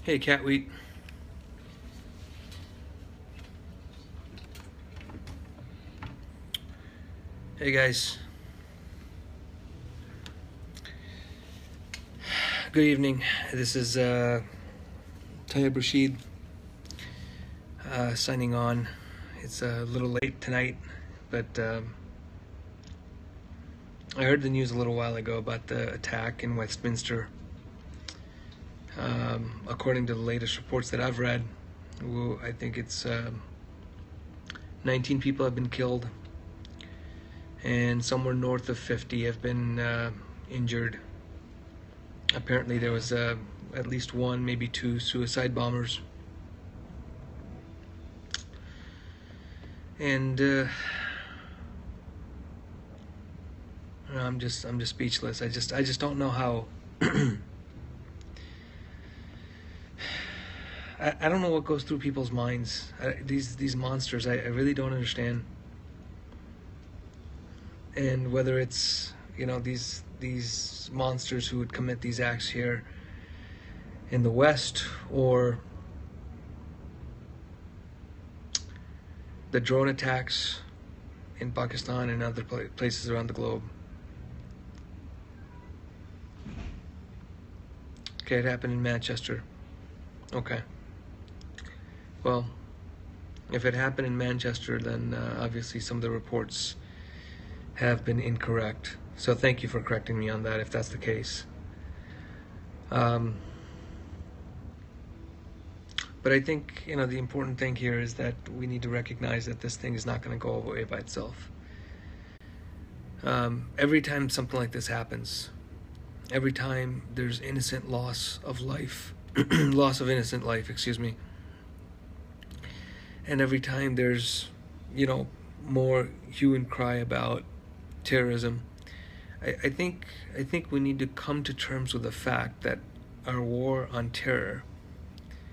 Hey, Catwheat. Hey, guys. Good evening. This is Tayyib Rashid signing on. It's a little late tonight, but I heard the news a little while ago about the attack in Westminster. According to the latest reports that I've read, I think it's 19 people have been killed, and somewhere north of 50 have been injured. Apparently there was at least one, maybe two suicide bombers. And I'm just speechless. I just don't know how I don't know what goes through people's minds. These monsters, I really don't understand. And whether it's, these monsters who would commit these acts here in the West, or the drone attacks in Pakistan and other places around the globe. Okay, it happened in Manchester. Okay. Well, if it happened in Manchester, then obviously some of the reports have been incorrect. So thank you for correcting me on that, if that's the case. But I think, the important thing here is that we need to recognize that this thing is not going to go away by itself. Every time something like this happens, every time there's innocent loss of life, loss of innocent life, excuse me, and every time there's, more hue and cry about terrorism, I think we need to come to terms with the fact that our war on terror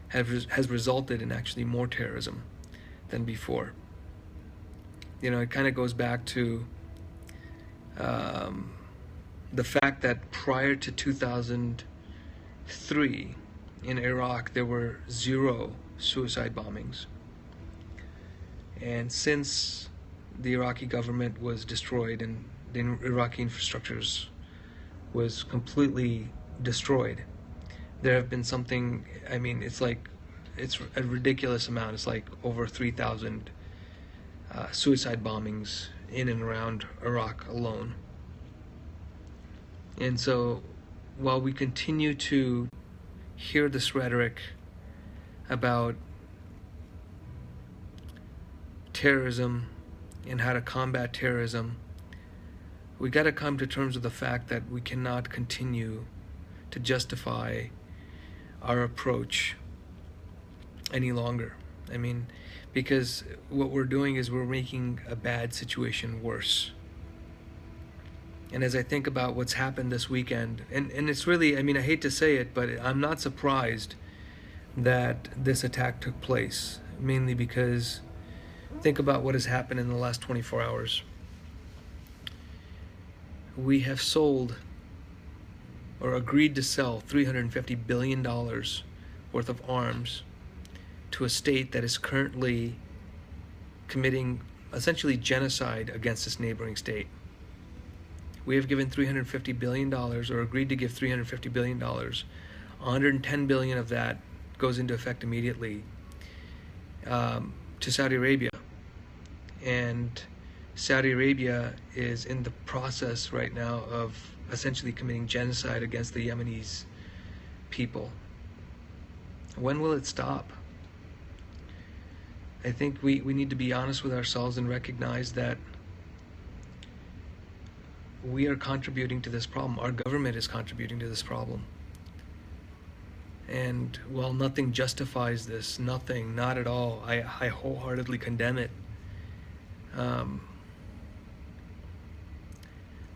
has resulted in actually more terrorism than before. It kind of goes back to the fact that prior to 2003 in Iraq there were 0 suicide bombings. And since the Iraqi government was destroyed and the Iraqi infrastructures was completely destroyed, there have been something, it's a ridiculous amount. It's like over 3,000 suicide bombings in and around Iraq alone. And so while we continue to hear this rhetoric about terrorism and how to combat terrorism, we got to come to terms with the fact that we cannot continue to justify our approach any longer. Because what we're doing is we're making a bad situation worse. And as I think about what's happened this weekend, and it's really, I hate to say it, but I'm not surprised that this attack took place, mainly because think about what has happened in the last 24 hours. We have sold or agreed to sell $350 billion worth of arms to a state that is currently committing essentially genocide against its neighboring state. We have given $350 billion, or agreed to give $350 billion. $110 billion of that goes into effect immediately to Saudi Arabia. And Saudi Arabia is in the process right now of essentially committing genocide against the Yemenis people. When will it stop? I think we need to be honest with ourselves and recognize that we are contributing to this problem. Our government is contributing to this problem. And while nothing justifies this, nothing, not at all, I wholeheartedly condemn it.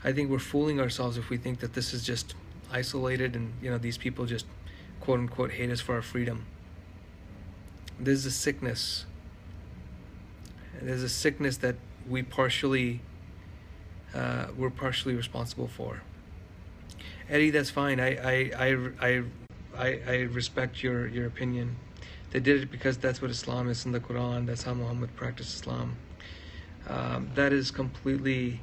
I think we're fooling ourselves if we think that this is just isolated and these people just quote unquote hate us for our freedom. This is a sickness. There's a sickness that we're partially responsible for. Eddie, that's fine. I I respect your opinion. They did it because that's what Islam is in the Quran. That's how Muhammad practiced Islam. That is completely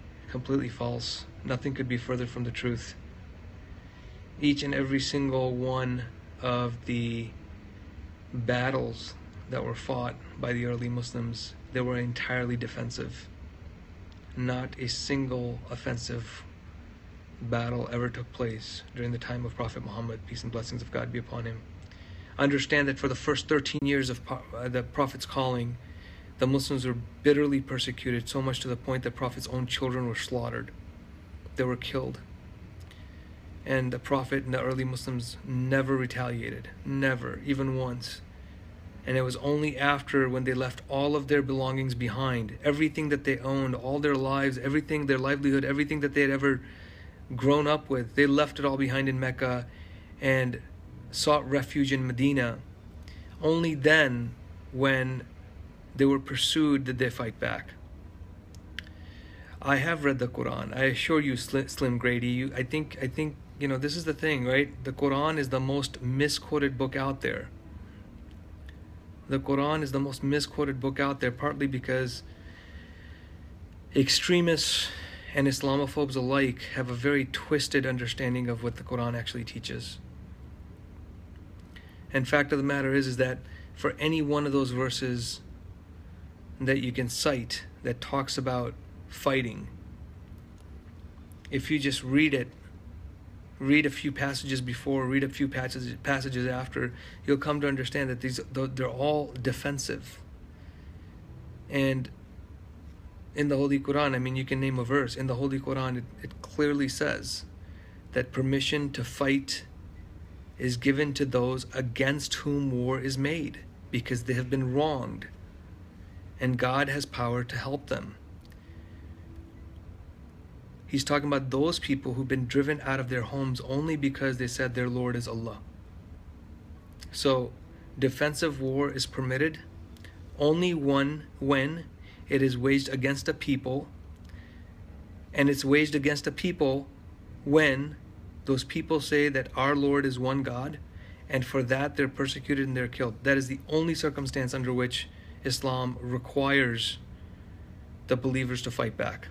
false. Nothing could be further from the truth. Each and every single one of the battles that were fought by the early Muslims, they were entirely defensive. Not a single offensive battle ever took place during the time of Prophet Muhammad, peace and blessings of God be upon him. Understand that for the first 13 years of the Prophet's calling, the Muslims were bitterly persecuted, so much to the point that Prophet's own children were slaughtered. They were killed. And the Prophet and the early Muslims never retaliated. Never, even once. And it was only after, when they left all of their belongings behind, everything that they owned, all their lives, everything, their livelihood, everything that they had ever grown up with, they left it all behind in Mecca and sought refuge in Medina. Only then, when they were pursued, did they fight back. I have read the Quran. I assure you, Slim Grady, I think this is the thing, right? The Quran is the most misquoted book out there. The Quran is the most misquoted book out there, partly because extremists and Islamophobes alike have a very twisted understanding of what the Quran actually teaches. And fact of the matter is that for any one of those verses that you can cite that talks about fighting, if you just read it, read a few passages before, read a few passages after, you'll come to understand that they're all defensive. And in the Holy Quran, I mean, you can name a verse. In the Holy Quran, it clearly says that permission to fight is given to those against whom war is made, because they have been wronged, and God has power to help them. He's talking about those people who've been driven out of their homes only because they said their Lord is Allah. So, defensive war is permitted only when it is waged against a people, and it's waged against a people when those people say that our Lord is one God, and for that they're persecuted and they're killed. That is the only circumstance under which Islam requires the believers to fight back.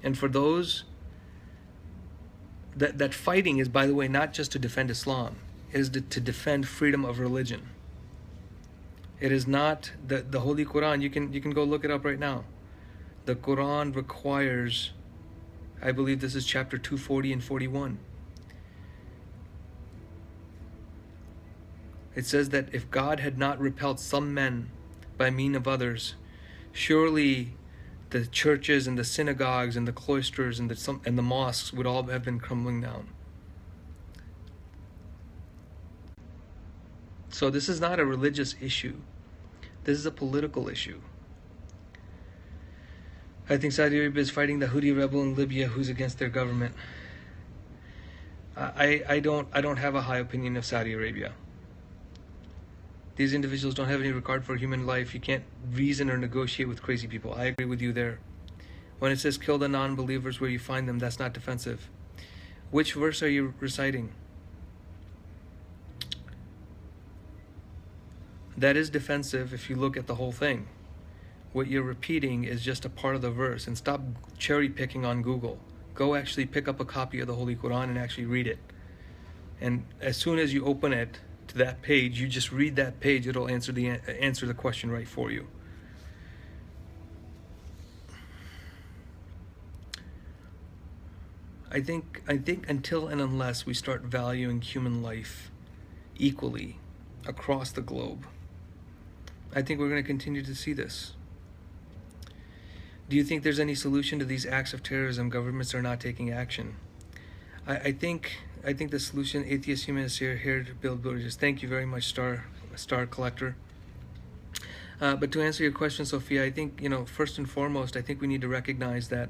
And for those, that fighting is, by the way, not just to defend Islam. It is to defend freedom of religion. It is not the Holy Quran. You can go look it up right now. The Quran requires, I believe this is chapter 240 and 41. It says that if God had not repelled some men by means of others, surely the churches and the synagogues and the cloisters and the mosques would all have been crumbling down. So this is not a religious issue. This is a political issue. I think Saudi Arabia is fighting the Houthi rebel in Libya who's against their government. I don't have a high opinion of Saudi Arabia. These individuals don't have any regard for human life. You can't reason or negotiate with crazy people. I agree with you there. When it says kill the non-believers where you find them, that's not defensive. Which verse are you reciting? That is defensive if you look at the whole thing. What you're repeating is just a part of the verse, and stop cherry picking on Google. Go actually pick up a copy of the Holy Quran and actually read it. And as soon as you open it to that page, you just read that page, it'll answer the question right for you. I think until and unless we start valuing human life equally across the globe, I think we're going to continue to see this. Do you think there's any solution to these acts of terrorism? Governments are not taking action. I think the solution, atheist humanists here to build bridges. Thank you very much, Star Collector. But to answer your question, Sophia, I think, first and foremost, I think we need to recognize that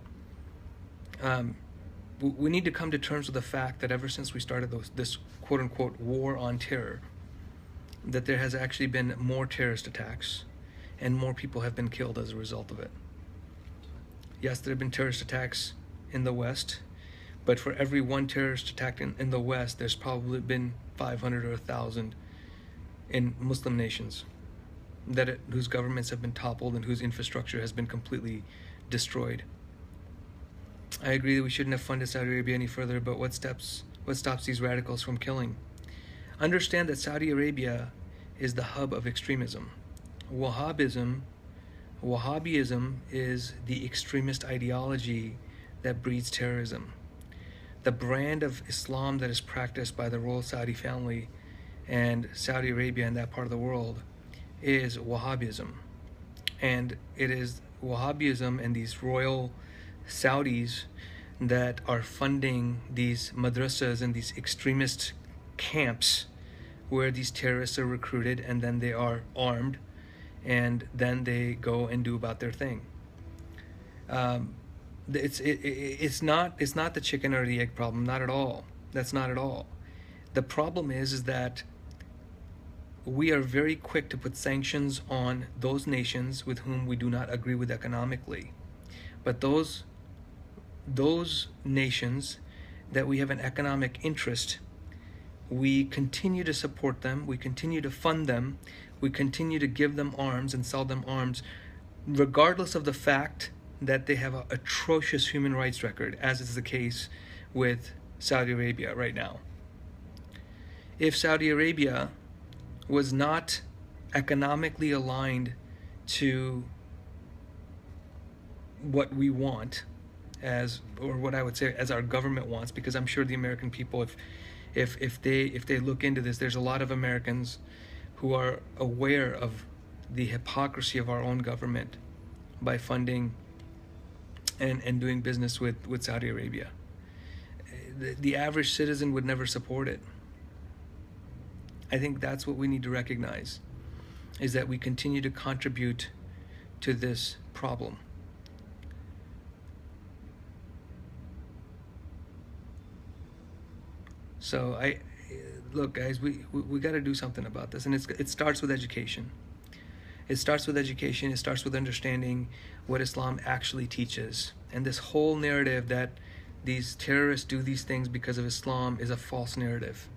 we need to come to terms with the fact that ever since we started this quote-unquote war on terror, that there has actually been more terrorist attacks and more people have been killed as a result of it. Yes, there have been terrorist attacks in the West, But for every one terrorist attack in the West, there's probably been 500 or 1,000 in Muslim nations whose governments have been toppled and whose infrastructure has been completely destroyed. I agree that we shouldn't have funded Saudi Arabia any further, but what stops these radicals from killing? Understand that Saudi Arabia is the hub of extremism. Wahhabism is the extremist ideology that breeds terrorism. The brand of Islam that is practiced by the royal Saudi family and Saudi Arabia and that part of the world is Wahhabism. And it is Wahhabism and these royal Saudis that are funding these madrasas and these extremist camps where these terrorists are recruited and then they are armed and then they go and do about their thing. It's not the chicken or the egg problem, not at all. That's not at all. The problem is that we are very quick to put sanctions on those nations with whom we do not agree with economically. But those nations that we have an economic interest, we continue to support them, we continue to fund them, we continue to give them arms and sell them arms, regardless of the fact that they have an atrocious human rights record, as is the case with Saudi Arabia right now. If Saudi Arabia was not economically aligned to what we want, or what I would say as our government wants, because I'm sure the American people, if they look into this, there's a lot of Americans who are aware of the hypocrisy of our own government by funding and doing business with Saudi Arabia. The average citizen would never support it. I think that's what we need to recognize, is that we continue to contribute to this problem. So look, guys, we got to do something about this, and it starts with education. It starts with education. It starts with understanding what Islam actually teaches. And this whole narrative that these terrorists do these things because of Islam is a false narrative.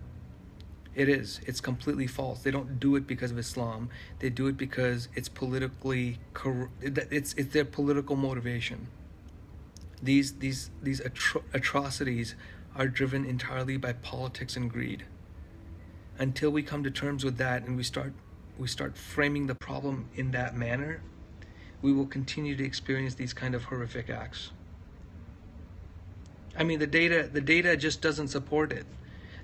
It is. It's completely false. They don't do it because of Islam. They do it because it's politically it's their political motivation. These atrocities are driven entirely by politics and greed. Until we come to terms with that and we start framing the problem in that manner, we will continue to experience these kind of horrific acts. I mean, the data just doesn't support it.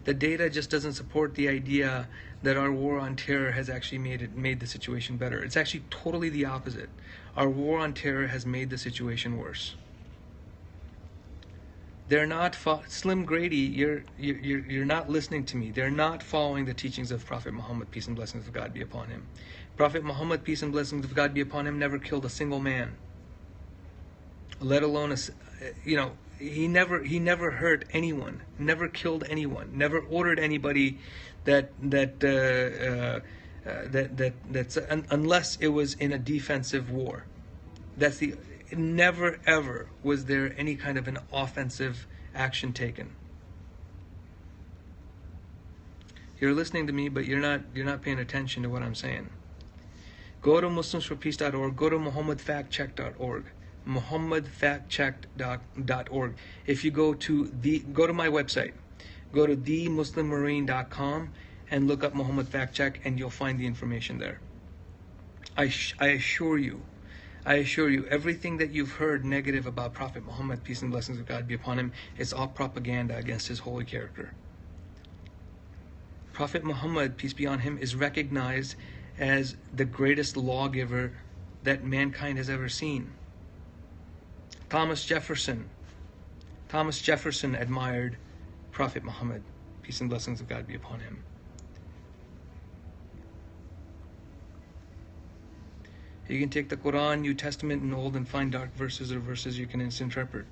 The data just doesn't support the idea that our war on terror has actually made the situation better. It's actually totally the opposite. Our war on terror has made the situation worse. They're not Slim Grady. You're not listening to me. They're not following the teachings of Prophet Muhammad, peace and blessings of God be upon him. Prophet Muhammad, peace and blessings of God be upon him, never killed a single man. Let alone he never hurt anyone, never killed anyone, never ordered anybody unless it was in a defensive war. Never ever was there any kind of an offensive action taken. You're listening to me, but you're not paying attention to what I'm saying. Go to MuslimsForPeace.org. Go to MuhammadFactCheck.org. MuhammadFactCheck.org. If you go to my website, go to themuslimmarine.com and look up Muhammad Fact Check, and you'll find the information there. I assure you, everything that you've heard negative about Prophet Muhammad, peace and blessings of God be upon him, is all propaganda against his holy character. Prophet Muhammad, peace be on him, is recognized as the greatest lawgiver that mankind has ever seen. Thomas Jefferson admired Prophet Muhammad, peace and blessings of God be upon him. You can take the Quran, New Testament, and Old and find dark verses or verses you can misinterpret.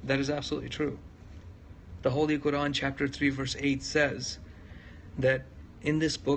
That is absolutely true. The Holy Quran, chapter 3, verse 8 says that in this book